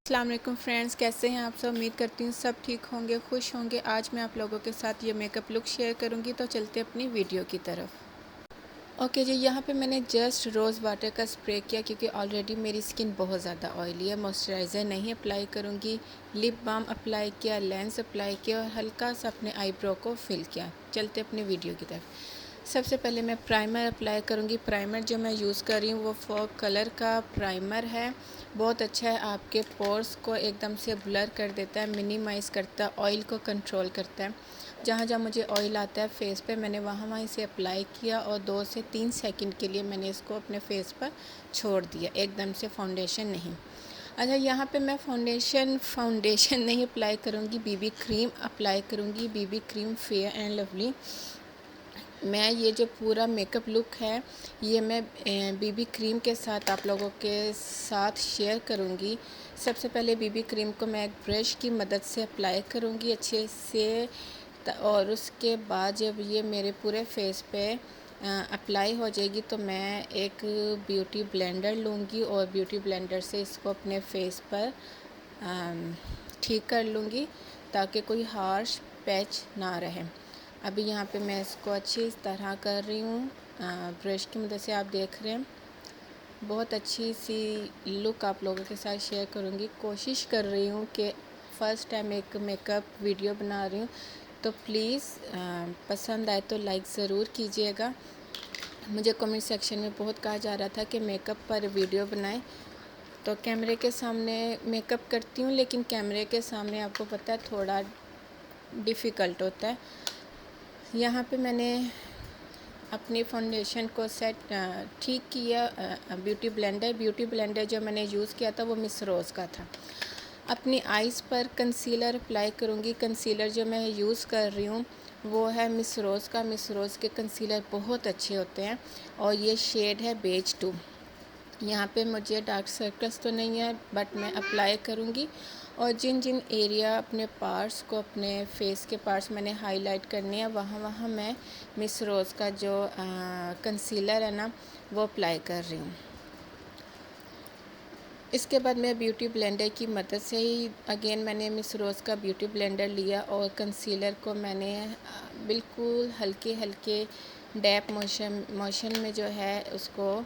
अस्सलाम वालेकुम फ्रेंड्स, कैसे हैं आप सब। उम्मीद करती हूँ सब ठीक होंगे, खुश होंगे। आज मैं आप लोगों के साथ ये मेकअप लुक शेयर करूँगी, तो चलते अपनी वीडियो की तरफ। ओके जी, यहाँ पे मैंने जस्ट रोज़ वाटर का स्प्रे किया क्योंकि ऑलरेडी मेरी स्किन बहुत ज़्यादा ऑयली है। मॉइस्चराइज़र नहीं अप्लाई करूँगी। लिप बाम अप्लाई किया, लेंस अप्लाई किया और हल्का सा अपने आईब्रो को फिल किया। चलते अपनी वीडियो की तरफ। सबसे पहले मैं प्राइमर अप्लाई करूँगी। प्राइमर जो मैं यूज़ कर रही हूँ वो फॉग कलर का प्राइमर है। बहुत अच्छा है, आपके पोर्स को एकदम से ब्लर कर देता है, मिनिमाइज़ करता है, ऑयल को कंट्रोल करता है। जहाँ जहाँ मुझे ऑयल आता है फेस पे, मैंने वहाँ इसे अप्लाई किया और 2 से 3 सेकंड के लिए मैंने इसको अपने फेस पर छोड़ दिया, एकदम से फाउंडेशन नहीं। अच्छा, यहाँ पे मैं फाउंडेशन नहीं अप्लाई करूँगी, बीबी क्रीम अप्लाई करूँगी। BB cream fair and lovely. मैं ये जो पूरा मेकअप लुक है ये मैं बीबी क्रीम के साथ आप लोगों के साथ शेयर करूँगी। सबसे पहले बीबी क्रीम को मैं एक ब्रश की मदद से अप्लाई करूँगी अच्छे से, और उसके बाद जब ये मेरे पूरे फेस पे अप्लाई हो जाएगी तो मैं एक ब्यूटी ब्लेंडर लूँगी और ब्यूटी ब्लेंडर से इसको अपने फेस पर ठीक कर लूँगी ताकि कोई हार्श पैच ना रहे। अभी यहाँ पे मैं इसको अच्छी तरह कर रही हूँ, ब्रश की मदद से। आप देख रहे हैं बहुत अच्छी सी लुक आप लोगों के साथ शेयर करूँगी। कोशिश कर रही हूँ कि फ़र्स्ट टाइम एक मेकअप वीडियो बना रही हूँ, तो प्लीज़ पसंद आए तो लाइक ज़रूर कीजिएगा। मुझे कमेंट सेक्शन में बहुत कहा जा रहा था कि मेकअप पर वीडियो बनाएं, तो कैमरे के सामने मेकअप करती हूँ, लेकिन कैमरे के सामने आपको पता है थोड़ा डिफ़िकल्ट होता है। यहाँ पे मैंने अपनी फाउंडेशन को ठीक किया। ब्यूटी ब्लेंडर जो मैंने यूज़ किया था वो मिस रोज़ का था। अपनी आइज़ पर कंसीलर अप्लाई करूँगी। कंसीलर जो मैं यूज़ कर रही हूँ वो है मिस रोज़ का। मिस रोज़ के कंसीलर बहुत अच्छे होते हैं और ये शेड है बेज 2। यहाँ पे मुझे डार्क सर्कल्स तो नहीं है, बट मैं अप्लाई करूँगी। और जिन जिन एरिया अपने पार्ट्स को, अपने फेस के पार्ट्स मैंने हाईलाइट करने हैं, वहाँ वहाँ मैं मिस रोज़ का जो कंसीलर है ना वो अप्लाई कर रही हूँ। इसके बाद मैं ब्यूटी ब्लेंडर की मदद से ही अगेन मैंने मिस रोज़ का ब्यूटी ब्लेंडर लिया और कंसीलर को मैंने बिल्कुल हल्के हल्के डैप मोशन में जो है उसको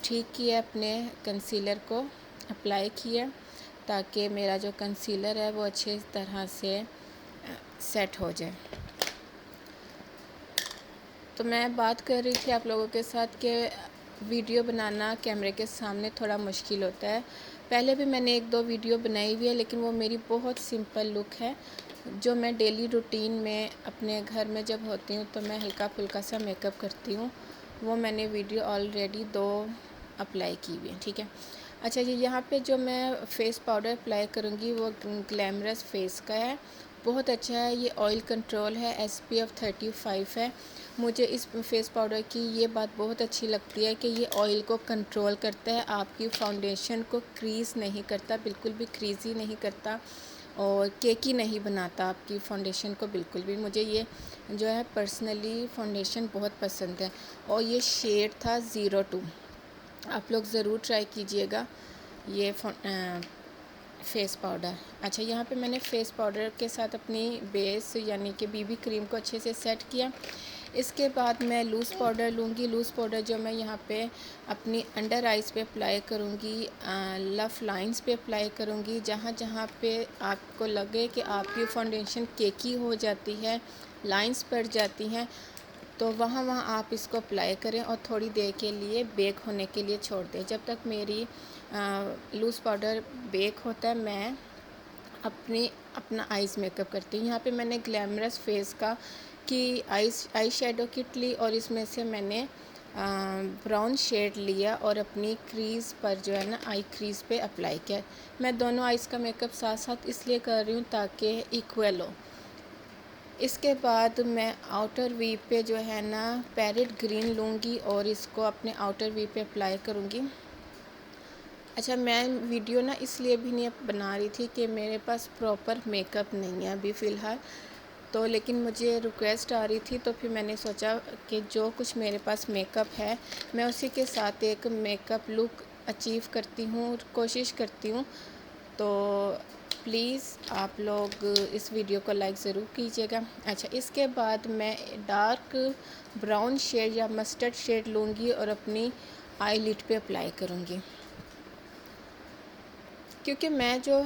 ठीक किया, अपने कंसीलर को अप्लाई किया ताकि मेरा जो कंसीलर है वो अच्छे तरह से सेट हो जाए। तो मैं बात कर रही थी आप लोगों के साथ कि वीडियो बनाना कैमरे के सामने थोड़ा मुश्किल होता है। पहले भी मैंने 1-2 वीडियो बनाई हुई है, लेकिन वो मेरी बहुत सिंपल लुक है जो मैं डेली रूटीन में अपने घर में जब होती हूँ तो मैं हल्का फुल्का सा मेकअप करती हूँ। वो मैंने वीडियो ऑलरेडी 2 अप्लाई की हुई है, ठीक है। अच्छा जी, यहाँ पे जो मैं फ़ेस पाउडर अप्लाई करूँगी वो ग्लैमरस फेस का है। बहुत अच्छा है, ये ऑयल कंट्रोल है, SPF 35 है। मुझे इस फेस पाउडर की ये बात बहुत अच्छी लगती है कि ये ऑयल को कंट्रोल करता है, आपकी फाउंडेशन को क्रीज़ नहीं करता, बिल्कुल भी क्रीज़ी नहीं करता और केकी नहीं बनाता आपकी फाउंडेशन को बिल्कुल भी। मुझे ये जो है पर्सनली फाउंडेशन बहुत पसंद है और ये शेड था 02। आप लोग ज़रूर ट्राई कीजिएगा ये फेस पाउडर। अच्छा, यहाँ पे मैंने फेस पाउडर के साथ अपनी बेस यानी कि बीबी क्रीम को अच्छे से सेट किया। इसके बाद मैं लूज़ पाउडर लूँगी। लूज़ पाउडर जो मैं यहाँ पे अपनी अंडर आइज़ पे अप्लाई करूँगी, लफ लाइंस पे अप्लाई करूँगी। जहाँ जहाँ पे आपको लगे कि आपकी फाउंडेशन केकी हो जाती है, लाइंस पड़ जाती हैं, तो वहाँ वहाँ आप इसको अप्लाई करें और थोड़ी देर के लिए बेक होने के लिए छोड़ दें। जब तक मेरी लूज़ पाउडर बेक होता है मैं अपना आइज़ मेकअप करती हूँ। यहाँ पे मैंने ग्लैमरस फेस का की आई शेडो किट ली और इसमें से मैंने ब्राउन शेड लिया और अपनी क्रीज़ पर जो है ना आई क्रीज़ पे अप्लाई किया। मैं दोनों आइज़ का मेकअप साथ साथ इसलिए कर रही हूँ ताकि इक्वल हो। इसके बाद मैं आउटर वी पे जो है ना पैरेट ग्रीन लूँगी और इसको अपने आउटर वी पे अप्लाई करूँगी। अच्छा, मैं वीडियो ना इसलिए भी नहीं बना रही थी कि मेरे पास प्रॉपर मेकअप नहीं है अभी फ़िलहाल, तो लेकिन मुझे रिक्वेस्ट आ रही थी तो फिर मैंने सोचा कि जो कुछ मेरे पास मेकअप है मैं उसी के साथ एक मेकअप लुक अचीव करती हूँ, कोशिश करती हूँ तो प्लीज़ आप लोग इस वीडियो को लाइक ज़रूर कीजिएगा। अच्छा, इसके बाद मैं डार्क ब्राउन शेड या मस्टर्ड शेड लूँगी और अपनी आई लिड पे अप्लाई करूँगी। क्योंकि मैं जो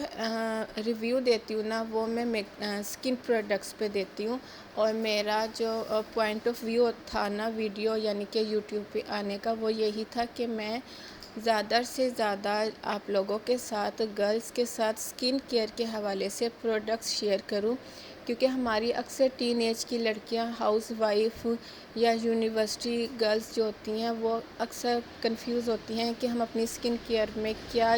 रिव्यू देती हूँ ना, वो मैं स्किन प्रोडक्ट्स पे देती हूँ, और मेरा जो पॉइंट ऑफ व्यू था ना वीडियो यानी कि यूट्यूब पे आने का, वो यही था कि मैं ज़्यादा से ज़्यादा आप लोगों के साथ, गर्ल्स के साथ स्किन केयर के हवाले से प्रोडक्ट्स शेयर करूं। क्योंकि हमारी अक्सर टीन एज की लड़कियां, हाउस वाइफ या यूनिवर्सिटी गर्ल्स जो होती हैं, वो अक्सर कंफ्यूज होती हैं कि हम अपनी स्किन केयर में क्या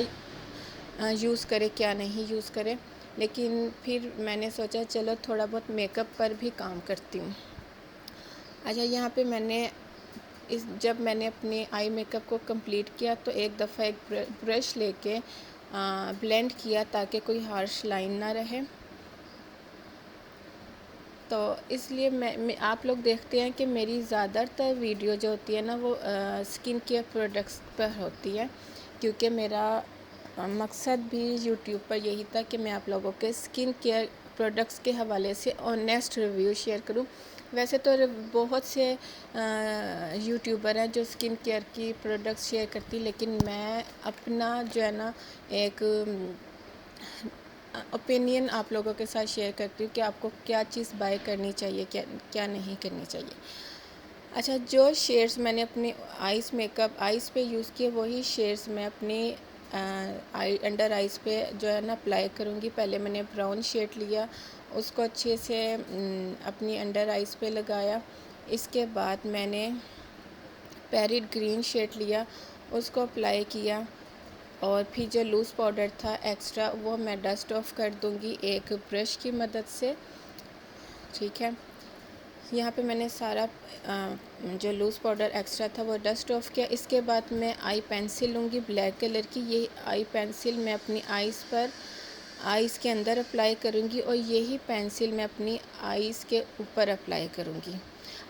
यूज़ करें क्या नहीं यूज़ करें। लेकिन फिर मैंने सोचा चलो थोड़ा बहुत मेकअप पर भी काम करती हूँ। अच्छा, यहाँ पे मैंने जब मैंने अपने आई मेकअप को कंप्लीट किया तो एक दफ़ा एक ब्रश लेके ब्लेंड किया ताकि कोई हार्श लाइन ना रहे। तो इसलिए मैं आप लोग देखते हैं कि मेरी ज़्यादातर वीडियो जो होती है ना, वो स्किन केयर प्रोडक्ट्स पर होती है। क्योंकि मेरा मकसद भी यूट्यूब पर यही था कि मैं आप लोगों के स्किन केयर प्रोडक्ट्स के हवाले से ऑनेस्ट रिव्यू शेयर करूं। वैसे तो बहुत से यूट्यूबर हैं जो स्किन केयर की प्रोडक्ट्स शेयर करती, लेकिन मैं अपना जो है ना एक ओपिनियन आप लोगों के साथ शेयर करती हूँ कि आपको क्या चीज़ बाय करनी चाहिए, क्या क्या नहीं करनी चाहिए। अच्छा, जो शेड्स मैंने अपने आइज़ पे यूज़ किए, वही शेड्स मैं अपनी अंडर आइज़ पे जो है ना अप्लाई करूँगी। पहले मैंने ब्राउन शेड लिया, उसको अच्छे से अपनी अंडर आइज़ पे लगाया। इसके बाद मैंने पैरेट ग्रीन शेड लिया, उसको अप्लाई किया, और फिर जो लूज़ पाउडर था एक्स्ट्रा, वो मैं डस्ट ऑफ कर दूँगी एक ब्रश की मदद से। ठीक है, यहाँ पे मैंने सारा जो लूज़ पाउडर एक्स्ट्रा था वो डस्ट ऑफ किया। इसके बाद मैं आई पेंसिल लूँगी ब्लैक कलर की। ये आई पेंसिल मैं अपनी आइज़ के अंदर अप्लाई करूँगी, और यही पेंसिल मैं अपनी आइज़ के ऊपर अप्लाई करूँगी।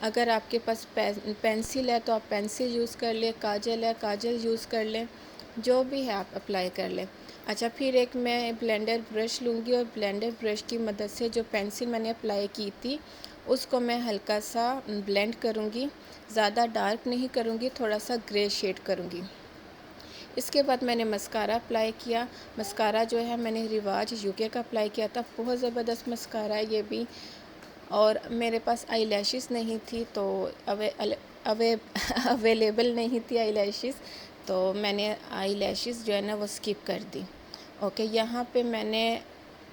अगर आपके पास पेंसिल है तो आप पेंसिल यूज़ कर लें, काजल है काजल यूज़ कर लें, जो भी है आप अप्लाई कर लें। अच्छा, फिर एक मैं ब्लेंडर ब्रश लूँगी, और ब्लेंडर ब्रश की मदद से जो पेंसिल मैंने अप्लाई की थी उसको मैं हल्का सा ब्लेंड करूँगी। ज़्यादा डार्क नहीं करूँगी, थोड़ा सा ग्रे शेड करूँगी। इसके बाद मैंने मस्कारा अप्लाई किया। मस्कारा जो है मैंने रिवाज यूके का अप्लाई किया था, बहुत ज़बरदस्त मस्कारा है ये भी। और मेरे पास आई लैशेस नहीं थी, तो अवेलेबल नहीं थी आई लैशेस, तो मैंने आई लैशेस जो है ना वो स्किप कर दी। ओके, यहाँ पे मैंने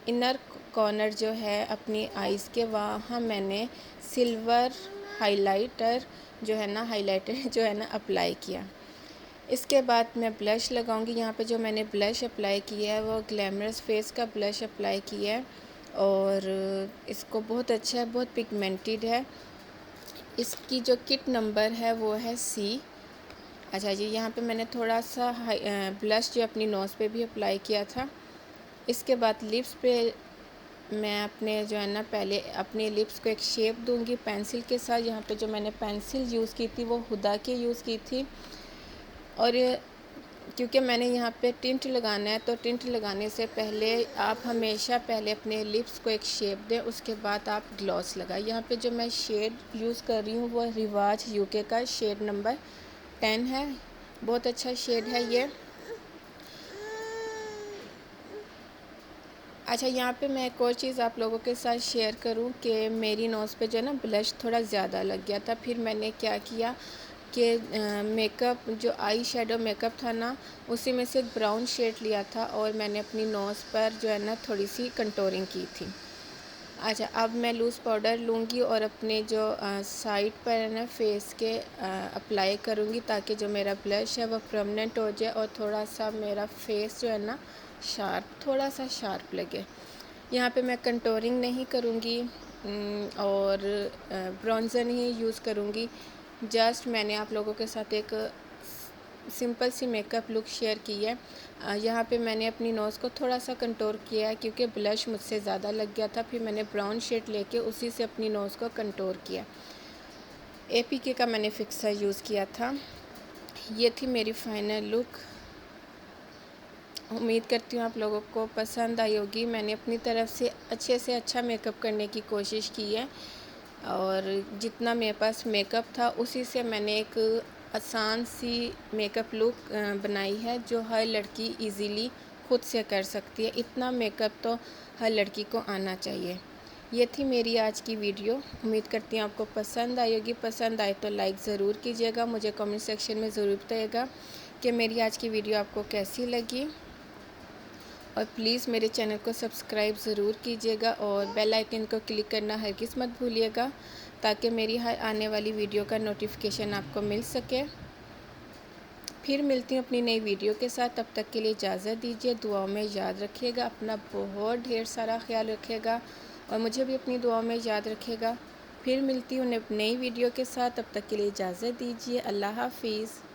इनर कॉर्नर जो है अपनी आइज़ के, वहाँ मैंने सिल्वर हाइलाइटर जो है ना अप्लाई किया। इसके बाद मैं ब्लश लगाऊंगी। यहाँ पे जो मैंने ब्लश अप्लाई किया है वो ग्लैमरस फेस का ब्लश अप्लाई किया है, और इसको बहुत अच्छा है, बहुत पिगमेंटेड है। इसकी जो किट नंबर है वो है C। अच्छा जी, यहाँ पे मैंने थोड़ा सा ब्लश जो अपनी नोज़ पे भी अप्लाई किया था। इसके बाद लिप्स पे मैं अपने जो है ना पहले अपने लिप्स को एक शेप दूंगी पेंसिल के साथ। यहाँ पे जो मैंने पेंसिल यूज़ की थी वो हुदा की यूज़ की थी, और क्योंकि मैंने यहाँ पे टिंट लगाना है, तो टिंट लगाने से पहले आप हमेशा पहले अपने लिप्स को एक शेप दें, उसके बाद आप ग्लॉस लगाएं। यहाँ पे जो मैं शेड यूज़ कर रही हूँ वो रिवाज यूके का शेड नंबर 10 है, बहुत अच्छा शेड है ये। अच्छा, यहाँ पे मैं एक और चीज़ आप लोगों के साथ शेयर करूँ कि मेरी नोज़ पे जो है ना ब्लश थोड़ा ज़्यादा लग गया था। फिर मैंने क्या किया कि मेकअप जो आई शेडो मेकअप था ना, उसी में से एक ब्राउन शेड लिया था, और मैंने अपनी नोज़ पर जो है ना थोड़ी सी कंटोरिंग की थी। अच्छा, अब मैं लूज़ पाउडर लूँगी और अपने जो साइड पर है ना फेस के अप्लाई करूँगी, ताकि जो मेरा ब्लश है वो परमानेंट हो जाए, और थोड़ा सा मेरा फेस जो है ना थोड़ा सा शार्प लगे। यहाँ पे मैं कंटोरिंग नहीं करूँगी और ब्रॉन्ज़र नहीं यूज़ करूँगी। जस्ट मैंने आप लोगों के साथ एक सिंपल सी मेकअप लुक शेयर की है। यहाँ पे मैंने अपनी नोज़ को थोड़ा सा कंटोर किया है, क्योंकि ब्लश मुझसे ज़्यादा लग गया था। फिर मैंने ब्राउन शेड लेके उसी से अपनी नोज़ को कंटोर किया। APK का मैंने फिक्सर यूज़ किया था। ये थी मेरी फाइनल लुक। उम्मीद करती हूँ आप लोगों को पसंद आई होगी। मैंने अपनी तरफ से अच्छा मेकअप करने की कोशिश की है और जितना मेरे पास मेकअप था उसी से मैंने एक आसान सी मेकअप लुक बनाई है जो हर लड़की इजीली खुद से कर सकती है। इतना मेकअप तो हर लड़की को आना चाहिए। ये थी मेरी आज की वीडियो। उम्मीद करती हूँ आपको पसंद आई होगी। पसंद आए तो लाइक ज़रूर कीजिएगा। मुझे कमेंट सेक्शन में ज़रूर बताइएगा कि मेरी आज की वीडियो आपको कैसी लगी और प्लीज़ मेरे चैनल को सब्सक्राइब ज़रूर कीजिएगा और बेल आइकन को क्लिक करना हरगिज़ मत भूलिएगा ताकि मेरी हर आने वाली वीडियो का नोटिफिकेशन आपको मिल सके। फिर मिलती हूँ अपनी नई वीडियो के साथ। तब तक के लिए इजाज़त दीजिए। दुआओं में याद रखिएगा। अपना बहुत ढेर सारा ख्याल रखिएगा और मुझे भी अपनी दुआओं में याद रखिएगा। फिर मिलती हूँ नई वीडियो के साथ। तब तक के लिए इजाज़त दीजिए। अल्लाह हाफ़िज़।